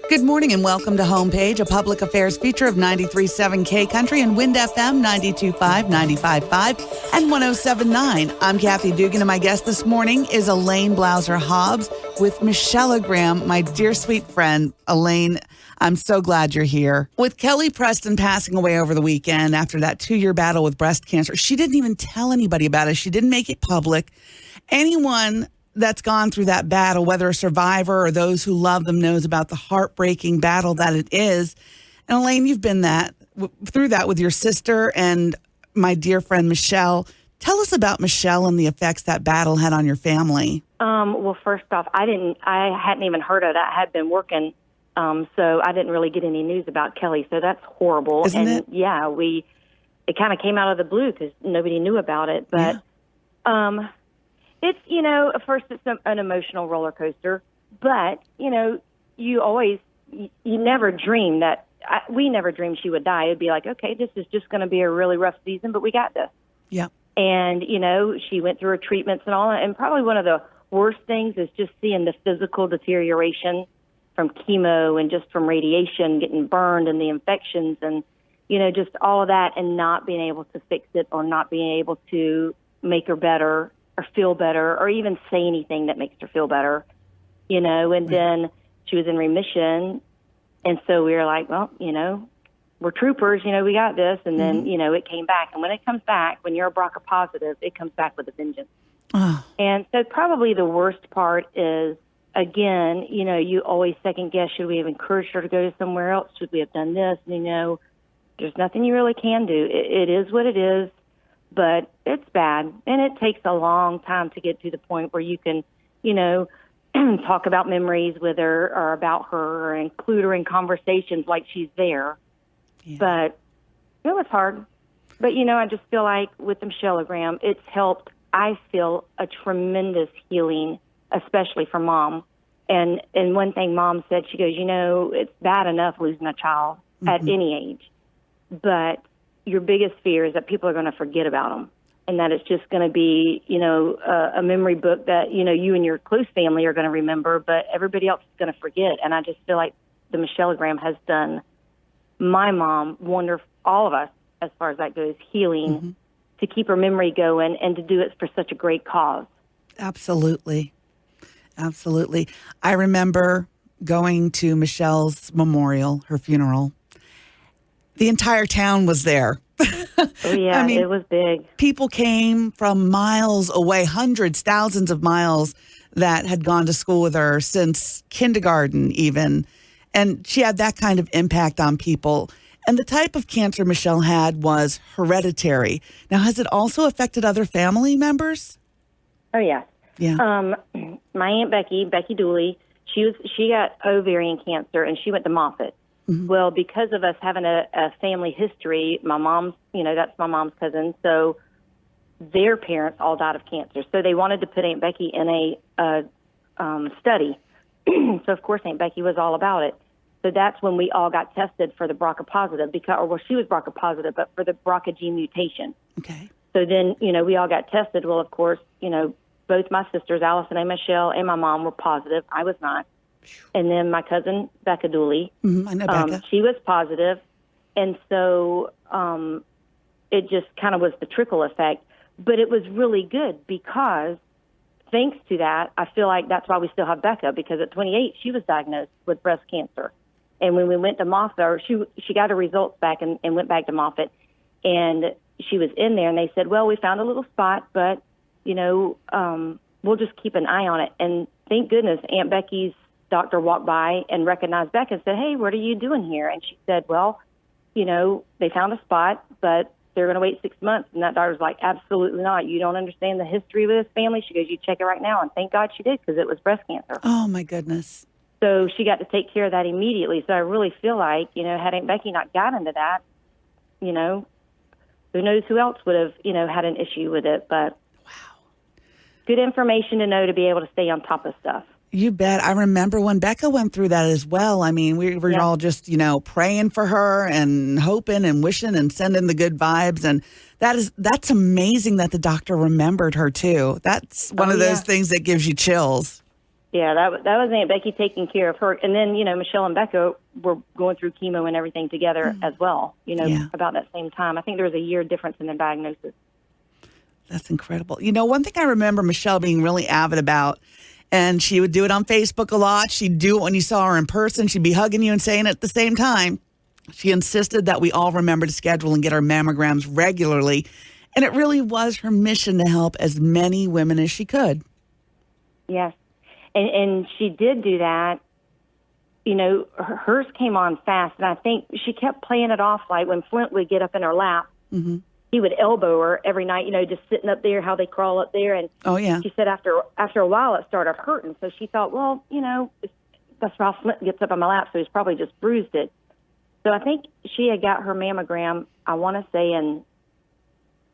Good morning and welcome to Homepage, a public affairs feature of 93.7 K Country and Wind FM 92.5, 95.5, and 107.9. I'm Kathy Dugan, and my guest this morning is Elaine Blauser Hobbs with Michelle Graham, my dear sweet friend. Elaine, I'm so glad you're here. With Kelly Preston passing away over the weekend after that 2-year battle with breast cancer, she didn't even tell anybody about it. She didn't make it public. Anyone that's gone through that battle, whether a survivor or those who love them, knows about the heartbreaking battle that it is. And Elaine, you've been through that with your sister and my dear friend Michelle. Tell us about Michelle and the effects that battle had on your family. Well, first off, I hadn't even heard of that. I had been working, so I didn't really get any news about Kelly. So that's horrible. Isn't it? Yeah, it kind of came out of the blue because nobody knew about it. But it's, at first it's an emotional roller coaster. But, you never dream that, we never dreamed she would die. It'd be like, okay, this is just going to be a really rough season, but we got this. Yeah. And, she went through her treatments and all that. And probably one of the worst things is just seeing the physical deterioration from chemo and just from radiation, getting burned and the infections and, just all of that, and not being able to fix it or not being able to make her better or feel better or even say anything that makes her feel better, and then she was in remission. And so we were like, well, we're troopers, we got this. And then, it came back. And when it comes back, when you're a BRCA positive, it comes back with a vengeance. Oh. And so probably the worst part is, again, you always second guess, should we have encouraged her to go to somewhere else? Should we have done this? And, there's nothing you really can do. It is what it is, but it's bad. And it takes a long time to get to the point where you can, talk about memories with her or about her or include her in conversations like she's there. Yeah. But it was hard. But, I just feel like with Michelle Graham, it's helped, I feel, a tremendous healing, especially for Mom. And one thing Mom said, she goes, it's bad enough losing a child at any age. But your biggest fear is that people are going to forget about them and that it's just going to be, a memory book that, you and your close family are going to remember, but everybody else is going to forget. And I just feel like the Michelle Graham has done my mom, all of us, as far as that goes, healing to keep her memory going and to do it for such a great cause. Absolutely. Absolutely. I remember going to Michelle's memorial, her funeral. The entire town was there. Oh, yeah, it was big. People came from miles away, hundreds, thousands of miles that had gone to school with her since kindergarten even. And she had that kind of impact on people. And the type of cancer Michelle had was hereditary. Now, has it also affected other family members? Oh, yeah. Yeah. My Aunt Becky Dooley, she got ovarian cancer, and she went to Moffitt. Mm-hmm. Well, because of us having a family history, my mom's, that's my mom's cousin, so their parents all died of cancer. So they wanted to put Aunt Becky in a study. So, of course, Aunt Becky was all about it. So that's when we all got tested for the BRCA positive, she was BRCA positive, but for the BRCA gene mutation. Okay. So then, we all got tested. Well, of course, both my sisters, Allison and Michelle, and my mom were positive. I was not. And then my cousin, Becca Dooley, I know Becca. She was positive. And so it just kind of was the trickle effect. But it was really good because thanks to that, I feel like that's why we still have Becca, because at 28, she was diagnosed with breast cancer. And when we went to Moffitt, she got her results back and went back to Moffitt. And she was in there, and they said, well, we found a little spot, but, we'll just keep an eye on it. And thank goodness Aunt Becky's doctor walked by and recognized Becca and said, hey, what are you doing here? And she said, well, they found a spot, but they're going to wait 6 months. And that daughter's like, absolutely not. You don't understand the history of this family. She goes, you check it right now. And thank God she did, because it was breast cancer. Oh, my goodness. So she got to take care of that immediately. So I really feel like, had Aunt Becky not got into that, who knows who else would have, had an issue with it. But wow, good information to know to be able to stay on top of stuff. You bet. I remember when Becca went through that as well. I mean, we were all just, praying for her and hoping and wishing and sending the good vibes. And that's amazing that the doctor remembered her too. That's one of those things that gives you chills. Yeah, that was Aunt Becky taking care of her. And then, Michelle and Becca were going through chemo and everything together as well, about that same time. I think there was a year difference in their diagnosis. That's incredible. One thing I remember Michelle being really avid about, and she would do it on Facebook a lot. She'd do it when you saw her in person. She'd be hugging you and saying it at the same time. She insisted that we all remember to schedule and get our mammograms regularly. And it really was her mission to help as many women as she could. Yes. And she did do that. Hers came on fast, and I think she kept playing it off like when Flint would get up in her lap, he would elbow her every night, just sitting up there, how they crawl up there. And she said after a while it started hurting. So she thought, well, that's how Flint gets up on my lap, so he's probably just bruised it. So I think she had got her mammogram, I want to say in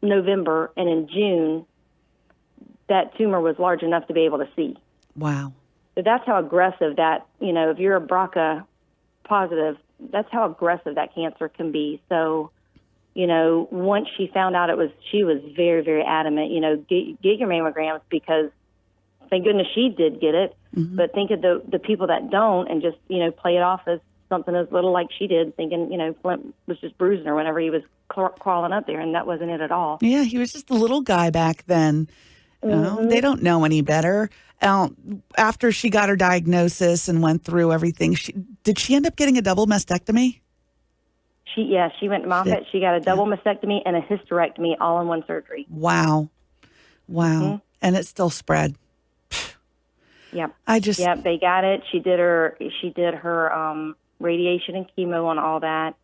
November, and in June, that tumor was large enough to be able to see. Wow. So that's how aggressive that, if you're a BRCA positive, that's how aggressive that cancer can be. So, once she found out she was very, very adamant, get your mammograms, because thank goodness she did get it. But think of the people that don't, and just, play it off as something as little like she did, thinking, Flint was just bruising her whenever he was crawling up there, and that wasn't it at all. Yeah, he was just a little guy back then. They don't know any better. After she got her diagnosis and went through everything, did she end up getting a double mastectomy? She went to Moffitt. She got a double mastectomy and a hysterectomy all in one surgery. Wow. And it still spread. Yep. They got it. She did her radiation and chemo and all that.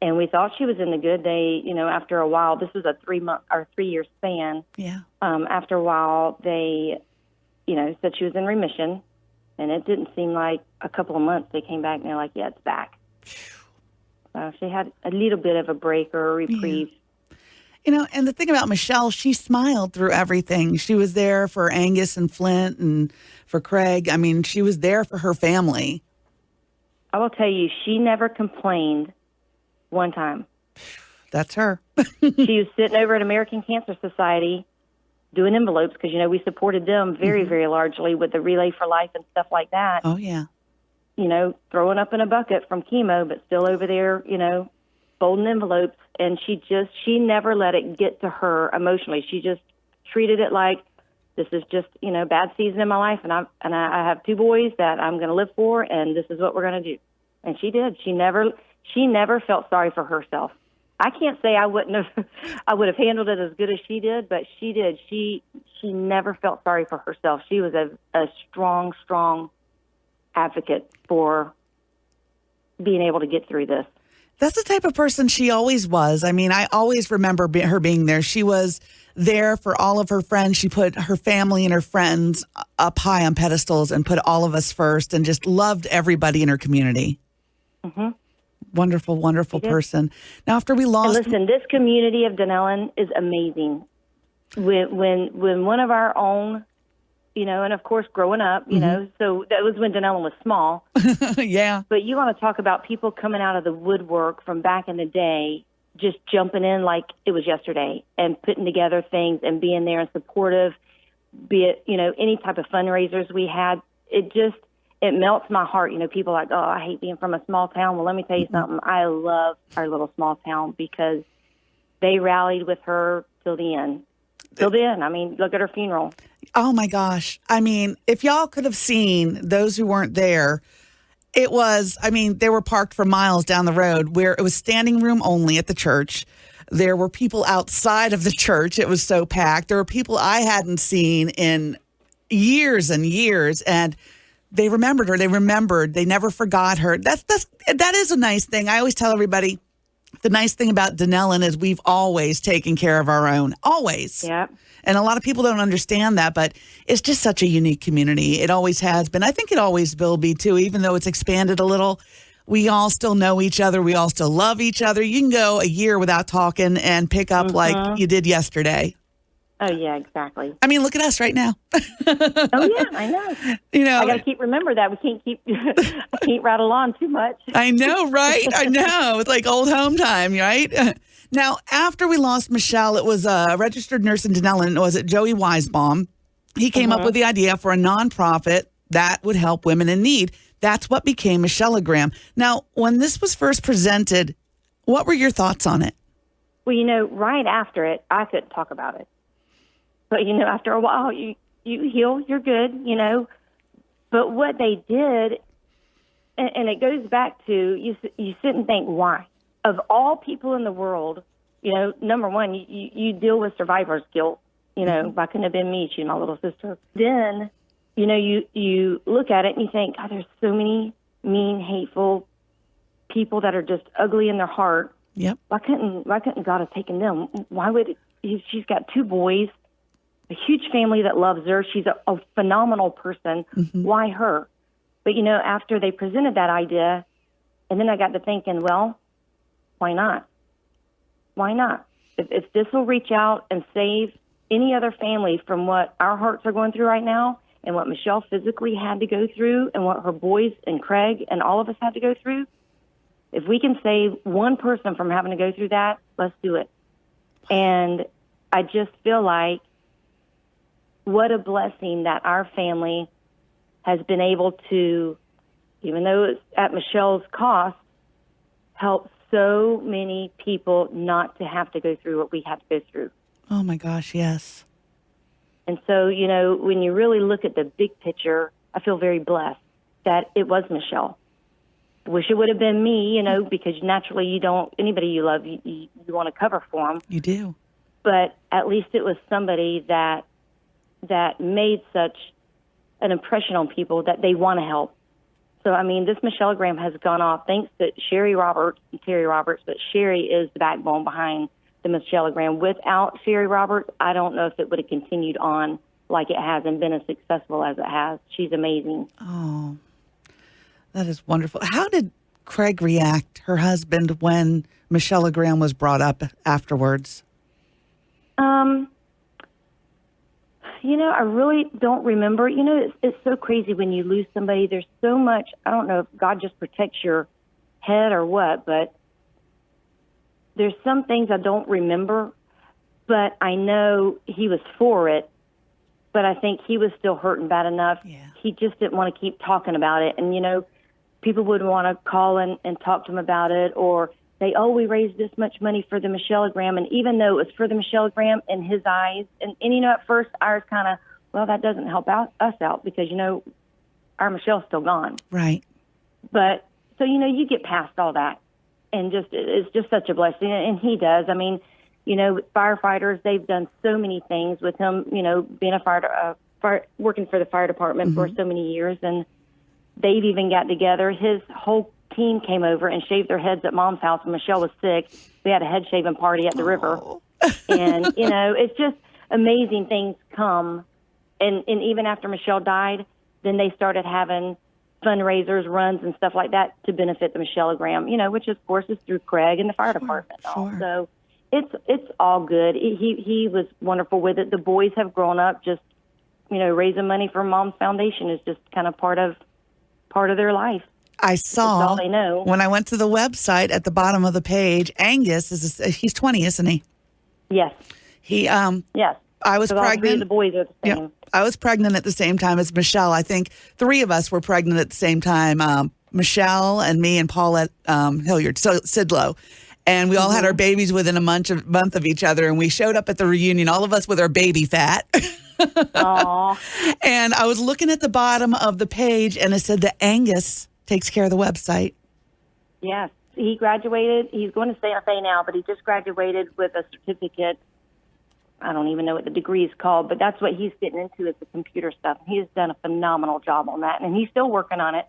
And we thought she was in the good. They, after a while, this was a 3-year span. Yeah. After a while, they, said she was in remission, and it didn't seem like a couple of months. They came back and they're like, yeah, it's back. So she had a little bit of a break or a reprieve. Yeah. And the thing about Michelle, she smiled through everything. She was there for Angus and Flint and for Craig. I mean, she was there for her family. I will tell you, she never complained one time. That's her. She was sitting over at American Cancer Society doing envelopes, because, we supported them very, very largely with the Relay for Life and stuff like that. Oh, yeah. Throwing up in a bucket from chemo, but still over there, folding envelopes. And she never let it get to her emotionally. She just treated it like, this is just, bad season in my life, and I have 2 boys that I'm going to live for, and this is what we're going to do. And she did. She never felt sorry for herself. I can't say I would have handled it as good as she did, but she did. She never felt sorry for herself. She was a strong advocate for being able to get through this. That's the type of person she always was. I mean, I always remember her being there. She was there for all of her friends. She put her family and her friends up high on pedestals and put all of us first, and just loved everybody in her community. Mm-hmm. Wonderful, wonderful person. Now, after we lost... And listen, this community of Dunellen is amazing. When one of our own, and of course growing up, so that was when Dunellen was small. Yeah. But you want to talk about people coming out of the woodwork from back in the day, just jumping in like it was yesterday and putting together things and being there and supportive, be it, any type of fundraisers we had. It melts my heart. People are like, oh, I hate being from a small town. Well, let me tell you something. I love our little small town, because they rallied with her till the end. Till the end. I mean, look at her funeral. Oh, my gosh. I mean, if y'all could have seen those who weren't there, they were parked for miles down the road, where it was standing room only at the church. There were people outside of the church. It was so packed. There were people I hadn't seen in years and years, and they remembered her. They never forgot her. That is a nice thing. I always tell everybody, the nice thing about Dunellen is we've always taken care of our own. Always. Yeah. And a lot of people don't understand that, but it's just such a unique community. It always has been. I think it always will be, too, even though it's expanded a little. We all still know each other. We all still love each other. You can go a year without talking and pick up like you did yesterday. Oh, yeah, exactly. I mean, look at us right now. Oh, yeah, I know. I got to remember that. I can't rattle on too much. I know, right? I know. It's like old home time, right? Now, after we lost Michelle, it was a registered nurse in Dunellen. Was it Joey Weisbaum? He came up with the idea for a nonprofit that would help women in need. That's what became Michelleogram. Now, when this was first presented, what were your thoughts on it? Well, right after it, I couldn't talk about it. But, after a while, you heal, you're good, But what they did, and it goes back to, you sit and think, why? Of all people in the world, number one, you deal with survivor's guilt. Why couldn't it have been me? She's my little sister. Then, you look at it and you think, God, there's so many mean, hateful people that are just ugly in their heart. Yep. Why couldn't God have taken them? Why would she's got 2 boys, a huge family that loves her. She's a phenomenal person. Mm-hmm. Why her? But, after they presented that idea, and then I got to thinking, well, why not? Why not? If this will reach out and save any other family from what our hearts are going through right now and what Michelle physically had to go through and what her boys and Craig and all of us had to go through, if we can save one person from having to go through that, let's do it. And I just feel like what a blessing that our family has been able to, even though it's at Michelle's cost, help so many people not to have to go through what we had to go through. Oh, my gosh, yes. And so, when you really look at the big picture, I feel very blessed that it was Michelle. Wish it would have been me, because naturally anybody you love, you want to cover for them. You do. But at least it was somebody that made such an impression on people that they want to help. So, this Michelleogram has gone off thanks to Sherry Roberts and Terry Roberts, but Sherry is the backbone behind the Michelleogram. Without Sherry Roberts, I don't know if it would have continued on like it has and been as successful as it has. She's amazing. Oh, that is wonderful. How did Craig react, her husband, when Michelleogram was brought up afterwards? I really don't remember. It's so crazy when you lose somebody. There's so much. I don't know if God just protects your head or what, but there's some things I don't remember. But I know he was for it, but I think he was still hurting bad enough. Yeah. He just didn't want to keep talking about it. And, people would want to call and talk to him about it or say, oh, we raised this much money for the Michelleogram. And even though it was for the Michelleogram in his eyes, and at first I was kind of, well, that doesn't help us out because, our Michelle's still gone. Right. But, so, you get past all that. And it's just such a blessing. And he does. Firefighters, they've done so many things with him, being working for the fire department for so many years. And they've even got together. His whole team came over and shaved their heads at Mom's house when Michelle was sick. We had a head shaving party at the river. And, it's just amazing things come. And even after Michelle died, then they started having fundraisers, runs, and stuff like that to benefit the Michelleogram, which, of course, is through Craig and the fire department. Sure. So it's all good. He was wonderful with it. The boys have grown up just, raising money for Mom's Foundation is just kind of part of their life. I saw That's all they know. When I went to the website at the bottom of the page, Angus he's 20, isn't he? Yes. Yes. I was so all three of pregnant. the boys are the same. Yeah, I was pregnant at the same time as Michelle. I think 3 of us were pregnant at the same time. Michelle and me and Paulette Hilliard, Sidlow. And we all had our babies within a month of each other. And we showed up at the reunion, all of us with our baby fat. Aww. And I was looking at the bottom of the page and it said that Angus takes care of the website. Yes. He graduated. He's going to Santa Fe now, but he just graduated with a certificate. I don't even know what the degree is called, but that's what he's getting into is the computer stuff. He has done a phenomenal job on that, and he's still working on it.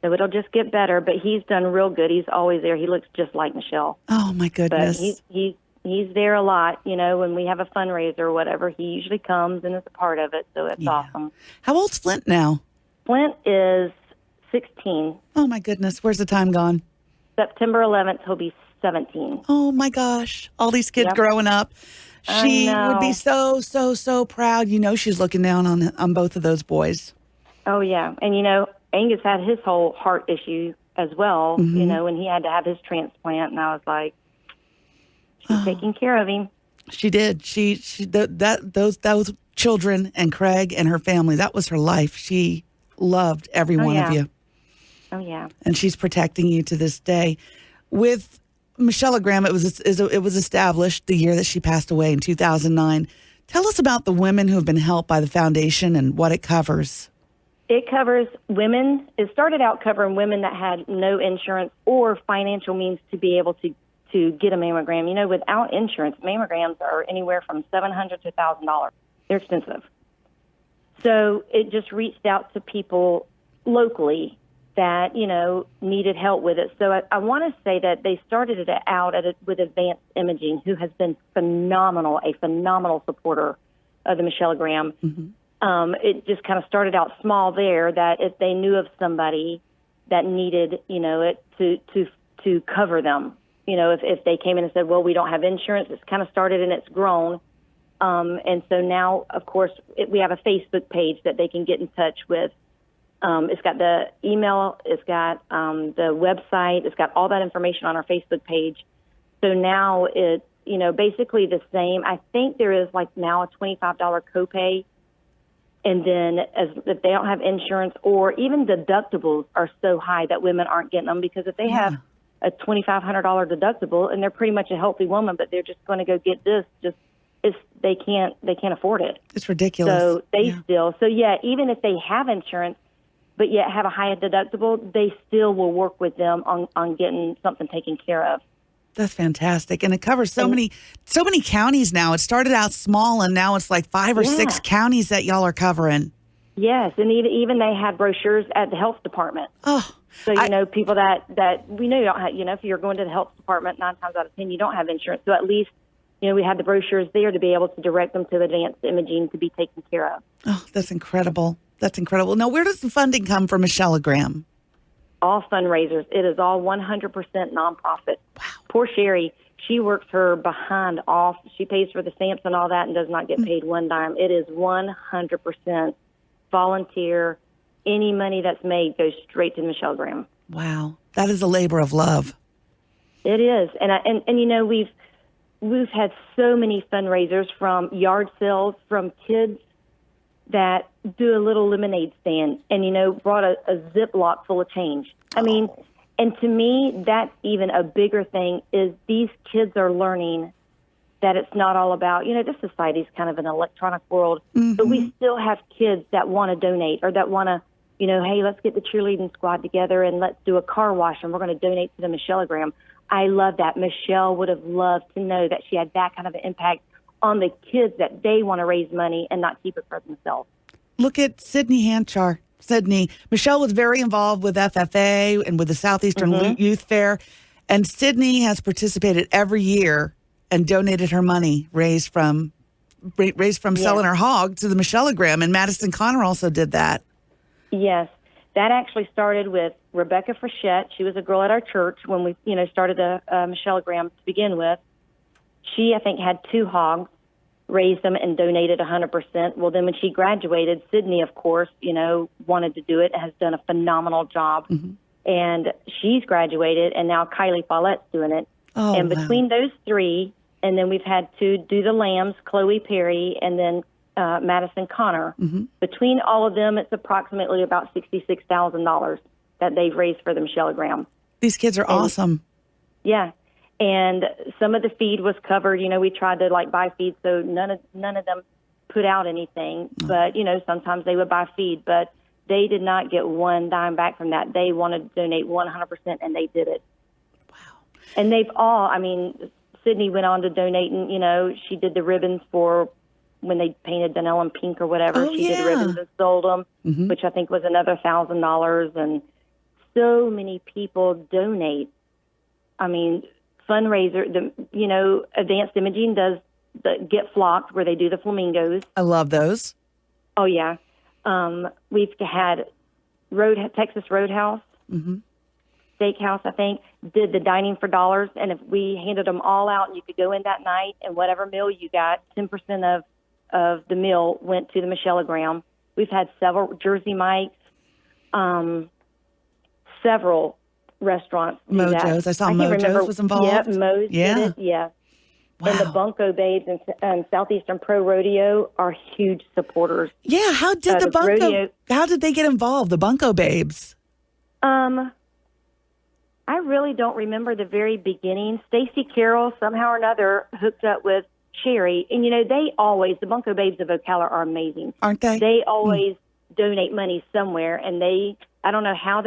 So it'll just get better, but he's done real good. He's always there. He looks just like Michelle. Oh, my goodness. But he's there a lot. When we have a fundraiser or whatever, he usually comes and is a part of it, so it's awesome. How old's Flint now? Flint is 16. Oh, my goodness. Where's the time gone? September 11th, he'll be 17. Oh, my gosh. All these kids growing up. She would be so, so, so proud. She's looking down on both of those boys. Oh, yeah. And, Angus had his whole heart issue as well, when he had to have his transplant. And I was like, she's taking care of him. She did. Those children and Craig and her family, that was her life. She loved every one of you. Oh, yeah. And she's protecting you to this day. With Michelle Graham, it was established the year that she passed away in 2009. Tell us about the women who have been helped by the foundation and what it covers. It covers women. It started out covering women that had no insurance or financial means to be able to get a mammogram. You know, without insurance, mammograms are anywhere from $700 to $1,000. They're expensive. So it just reached out to people locally that, you know, needed help with it. So I want to say that they started it out with Advanced Imaging, who has been a phenomenal supporter of the Michelle Graham. Mm-hmm. It just kind of started out small there, that if they knew of somebody that needed, you know, it to cover them. You know, if they came in and said, well, we don't have insurance, it's kind of started and it's grown. And so now, of course, we have a Facebook page that they can get in touch with. It's got the email, it's got the website, it's got all that information on our Facebook page. So now it's, you know, basically the same. I think there is like now a $25 copay. And then if they don't have insurance, or even deductibles are so high that women aren't getting them, because if they have a $2,500 deductible and they're pretty much a healthy woman, but they're just going to go get this, they can't afford it. It's ridiculous. So even if they have insurance, but yet have a high deductible, they still will work with them on getting something taken care of. That's fantastic. And it covers so many counties now. It started out small, and now it's like 5 or 6 counties that y'all are covering. Yes, and even they had brochures at the health department. Oh. So, you know, people that we know you don't have, you know, if you're going to the health department, 9 times out of 10, you don't have insurance. So at least, you know, we had the brochures there to be able to direct them to the Advanced Imaging to be taken care of. Oh, that's incredible. That's incredible. Now, where does the funding come from, Michelle Graham? All fundraisers. It is all 100% nonprofit. Wow. Poor Sherry, she works her behind off. She pays for the stamps and all that and does not get paid one dime. It is 100% volunteer. Any money that's made goes straight to Michelle Graham. Wow. That is a labor of love. It is. And you know, we've had so many fundraisers, from yard sales, from kids that do a little lemonade stand and, you know, brought a Ziploc full of change. I mean, and to me, that's even a bigger thing, is these kids are learning that it's not all about, you know, this society's kind of an electronic world, but we still have kids that want to donate, or that want to, you know, hey, let's get the cheerleading squad together and let's do a car wash and we're going to donate to the Michelle Graham. I love that. Michelle would have loved to know that she had that kind of an impact on the kids, that they want to raise money and not keep it for themselves. Look at Sydney Hanchar. Sydney. Michelle was very involved with FFA and with the Southeastern Youth Fair. And Sydney has participated every year and donated her money raised from selling her hog to the Michelle Graham. And Madison Connor also did that. Yes. That actually started with Rebecca Frechette. She was a girl at our church when we, you know, started the Michelle Graham to begin with. She, I think, had 2 hogs, raised them, and donated 100%. Well, then when she graduated, Sydney, of course, you know, wanted to do it, has done a phenomenal job. And she's graduated, and now Kylie Follett's doing it. Oh, and between those 3, and then we've had 2 do the lambs, Chloe Perry, and then Madison Connor. Between all of them, it's approximately about $66,000 that they've raised for the Michelle Graham. These kids are awesome. Yeah. And some of the feed was covered. You know, we tried to buy feed, so none of them put out anything. But, you know, sometimes they would buy feed, but they did not get one dime back from that. They wanted to donate 100%, and they did it. Wow. And they've all, I mean, Sydney went on to donate, and, you know, she did the ribbons for when they painted Denellen pink or whatever. She did the ribbons and sold them, which I think was another $1,000. And so many people donate. I mean, fundraiser, you know, Advanced Imaging does the Get Flocked, where they do the flamingos. I love those. Oh, yeah. We've had Texas Roadhouse, Steakhouse, I think, did the Dining for Dollars. And if we handed them all out, and you could go in that night, and whatever meal you got, 10% of the meal went to the Michelle Graham. We've had several, Jersey Mike's, several restaurants do Mojo's. that. I saw Mojo's was involved. Yeah, Mo's did it. Yeah. And the Bunko Babes and Southeastern Pro Rodeo are huge supporters. Yeah, how did how did they get involved, the Bunko Babes? I really don't remember the very beginning. Stacey Carroll, somehow or another, hooked up with Sherry. And, the Bunko Babes of Ocala are amazing. Aren't they? They always donate money somewhere. And I don't know how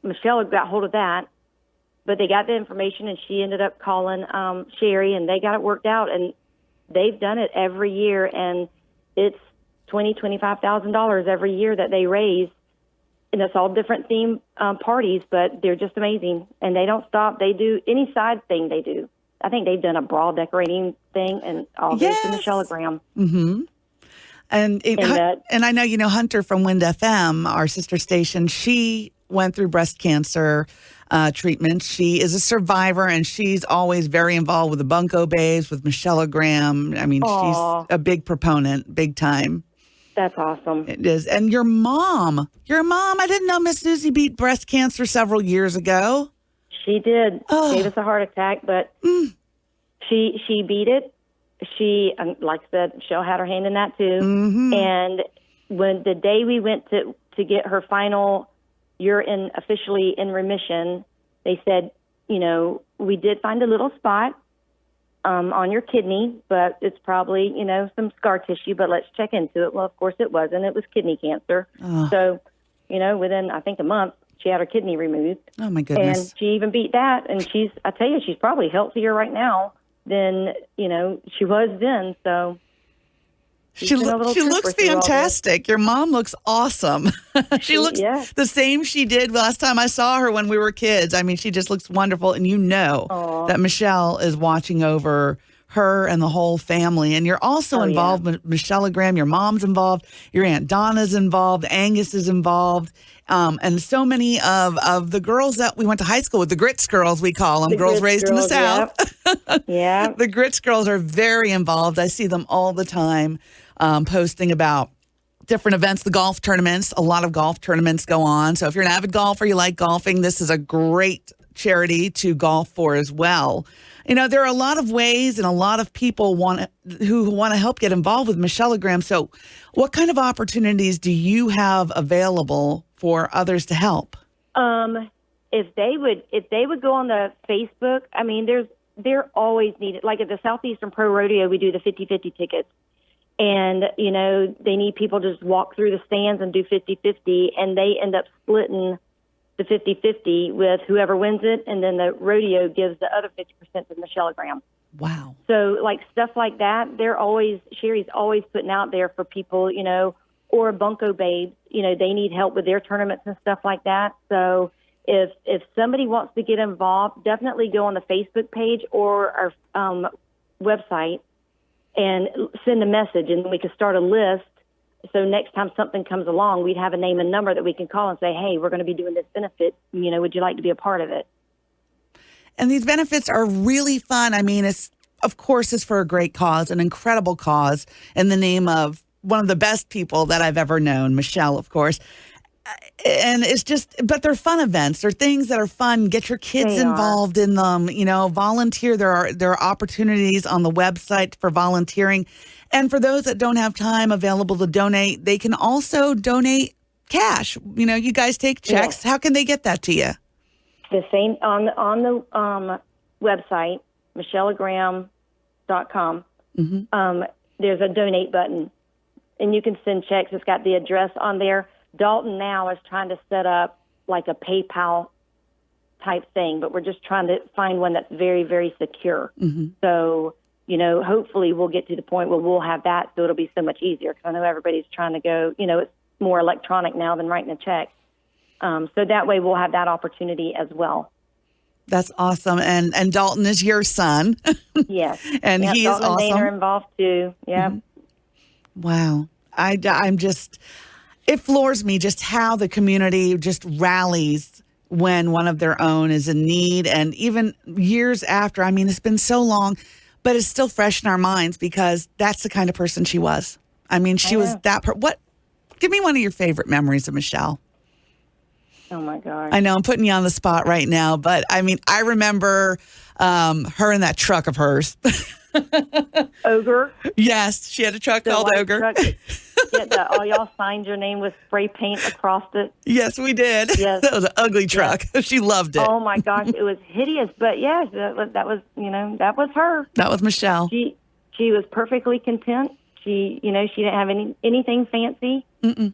Michelle got hold of that, but they got the information and she ended up calling Sherry and they got it worked out. And they've done it every year. And it's $25,000 every year that they raise. And it's all different theme parties, but they're just amazing. And they don't stop. They do any side thing they do. I think they've done a brawl decorating thing and all this in the Michelle-ogram. Mm-hmm. And I know, Hunter from Wind FM, our sister station, she went through breast cancer treatment. She is a survivor, and she's always very involved with the Bunko Babes, with Michelle-ogram. I mean, she's a big proponent, big time. That's awesome. It is. And your mom, I didn't know Miss Susie beat breast cancer several years ago. She did. Gave us a heart attack, but she beat it. She, like I said, Michelle had her hand in that too. Mm-hmm. And when the day we went to get her final, you're officially in remission, they said, we did find a little spot on your kidney, but it's probably, some scar tissue, but let's check into it. Well, of course it wasn't. It was kidney cancer. So, within, I think, a month, she had her kidney removed. Oh, my goodness. And she even beat that. And she's probably healthier right now than, she was then. So she looks fantastic. Your mom looks awesome. She looks the same she did last time I saw her when we were kids. I mean, she just looks wonderful. And that Michelle is watching over her and the whole family. And you're also involved with Michelle-ogram. Your mom's involved. Your Aunt Donna's involved. Angus is involved. And so many of the girls that we went to high school with, the Grits girls, we call them, girls raised in the South. Yeah. The Grits girls are very involved. I see them all the time posting about different events, the golf tournaments. A lot of golf tournaments go on. So if you're an avid golfer, you like golfing, this is a great charity to golf for as well. There are a lot of ways and a lot of people who want to help get involved with Michelle-ogram. So what kind of opportunities do you have available for others to help? If they would go on the Facebook, I mean, they're always needed. Like at the Southeastern Pro Rodeo, we do the 50-50 tickets. And, they need people to just walk through the stands and do 50-50, and they end up splitting the 50-50 with whoever wins it, and then the rodeo gives the other 50% to Michelle-ogram. Wow. So, stuff like that, Sherry's always putting out there for people, or Bunko Babes, they need help with their tournaments and stuff like that. So if somebody wants to get involved, definitely go on the Facebook page or our website and send a message, and we can start a list. So next time something comes along, we'd have a name and number that we can call and say, hey, we're going to be doing this benefit. Would you like to be a part of it? And these benefits are really fun. I mean, it's for a great cause, an incredible cause, in the name of one of the best people that I've ever known, Michelle, of course. And but they're fun events. They're things that are fun. Get your kids involved in them, volunteer. There are opportunities on the website for volunteering. And for those that don't have time available to donate, they can also donate cash. You guys take checks. Yes. How can they get that to you? The same on the website, michelleogram.com. Mm-hmm. There's a donate button, and you can send checks. It's got the address on there. Dalton now is trying to set up like a PayPal type thing, but we're just trying to find one that's very, very secure. Mm-hmm. So, hopefully we'll get to the point where we'll have that, so it'll be so much easier, because I know everybody's trying to go, it's more electronic now than writing a check. So that way we'll have that opportunity as well. That's awesome. And Dalton is your son. Yes. And he is awesome. And Dana are involved too. Yeah. Mm-hmm. Wow. It floors me just how the community just rallies when one of their own is in need. And even years after, I mean, it's been so long, but it's still fresh in our minds, because that's the kind of person she was. I mean, she was that give me one of your favorite memories of Michelle. Oh, my gosh. I know I'm putting you on the spot right now, but I mean, I remember her in that truck of hers. Ogre? Yes, she had a truck The called white Ogre. truck. All y'all signed your name with spray paint across it. Yes, we did. Yes. That was an ugly truck. Yes. She loved it. Oh, my gosh. It was hideous. But, yes, that was, that was her. That was Michelle. She was perfectly content. She didn't have anything fancy. Mm-mm.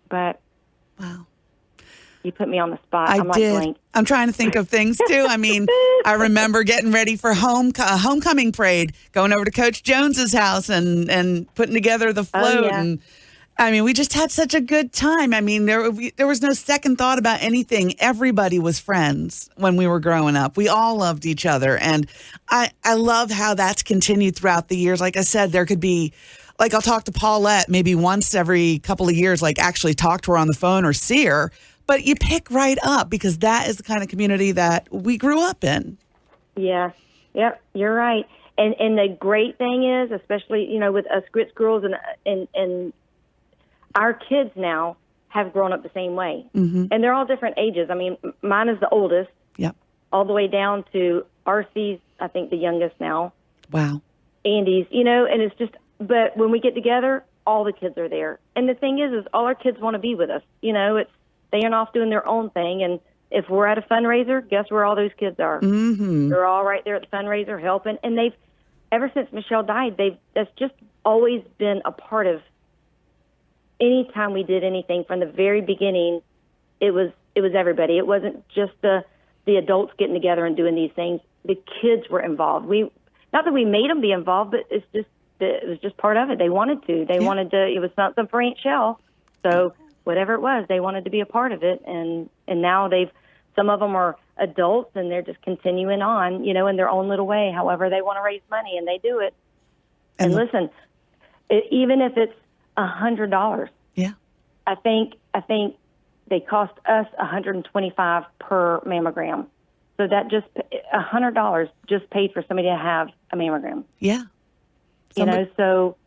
But wow, you put me on the spot. I I'm did. Like blank. I'm trying to think of things too. I mean, I remember getting ready for homecoming parade, going over to Coach Jones's house and putting together the float. Oh, yeah. And I mean, we just had such a good time. I mean, there was no second thought about anything. Everybody was friends when we were growing up. We all loved each other, and I love how that's continued throughout the years. Like I said, there could be. Like, I'll talk to Paulette maybe once every couple of years, like actually talk to her on the phone or see her. But you pick right up because that is the kind of community that we grew up in. Yeah. Yep, you're right. And the great thing is, especially, with us Grits girls and our kids now have grown up the same way. Mm-hmm. And they're all different ages. I mean, mine is the oldest. Yep. All the way down to RC's, I think, the youngest now. Wow. Andy's, and it's just... But when we get together, all the kids are there. And the thing is all our kids want to be with us. It's they are off doing their own thing. And if we're at a fundraiser, guess where all those kids are? Mm-hmm. They're all right there at the fundraiser helping. And they've, ever since Michelle died, that's just always been a part of any time we did anything from the very beginning. It was everybody. It wasn't just the adults getting together and doing these things. The kids were involved. Not that we made them be involved, but it was just part of it. They wanted to. They wanted to. It was something for Aunt Shell. So whatever it was, they wanted to be a part of it. And now some of them are adults and they're just continuing on, in their own little way, however they want to raise money, and they do it. And listen, even if it's $100, yeah, I think they cost us $125 per mammogram. So that just $100 just paid for somebody to have a mammogram. Yeah. So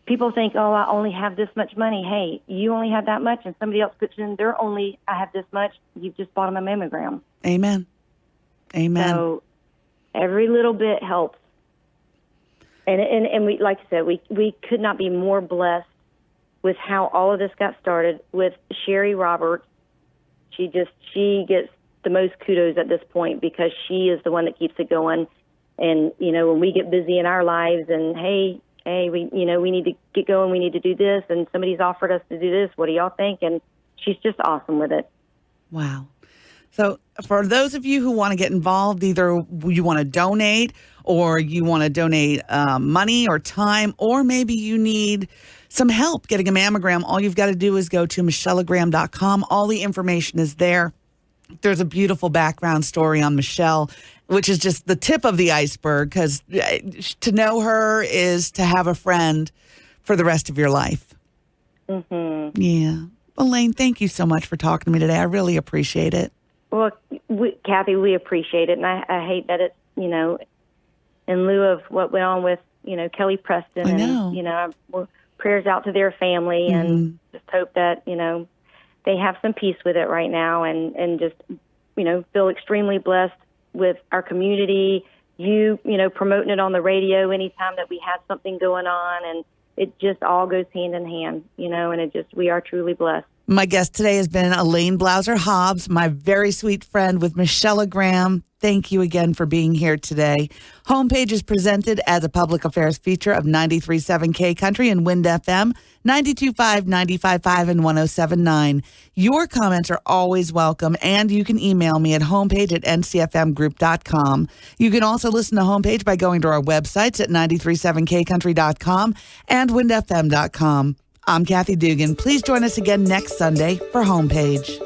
people think, oh, I only have this much money. Hey, you only have that much, and somebody else puts in, I have this much. You've just bought them a mammogram. Amen. Amen. So every little bit helps. And we, like I said, we could not be more blessed with how all of this got started with Sherry Roberts. She gets the most kudos at this point because she is the one that keeps it going. And, when we get busy in our lives and, hey, we need to get going, we need to do this, and somebody's offered us to do this, what do y'all think? And she's just awesome with it. Wow. So for those of you who want to get involved, either you want to donate or you want to donate money or time, or maybe you need some help getting a mammogram, all you've got to do is go to michellegram.com. All the information is there. There's a beautiful background story on Michelle, which is just the tip of the iceberg, because to know her is to have a friend for the rest of your life. Mm-hmm. Yeah. Elaine, thank you so much for talking to me today. I really appreciate it. Well, Kathy, we appreciate it. And I hate that it's, in lieu of what went on with, Kelly Preston. I know. And, prayers out to their family and just hope that, they have some peace with it right now and just, feel extremely blessed with our community, promoting it on the radio anytime that we have something going on. And it just all goes hand in hand, and we are truly blessed. My guest today has been Elaine Blauser Hobbs, my very sweet friend with Michellegram. Thank you again for being here today. Homepage is presented as a public affairs feature of 93.7 K Country and Wind FM, 92.5, 95.5, and 107.9. Your comments are always welcome, and you can email me at homepage@ncfmgroup.com. You can also listen to Homepage by going to our websites at 937kcountry.com and windfm.com. I'm Kathy Dugan. Please join us again next Sunday for Homepage.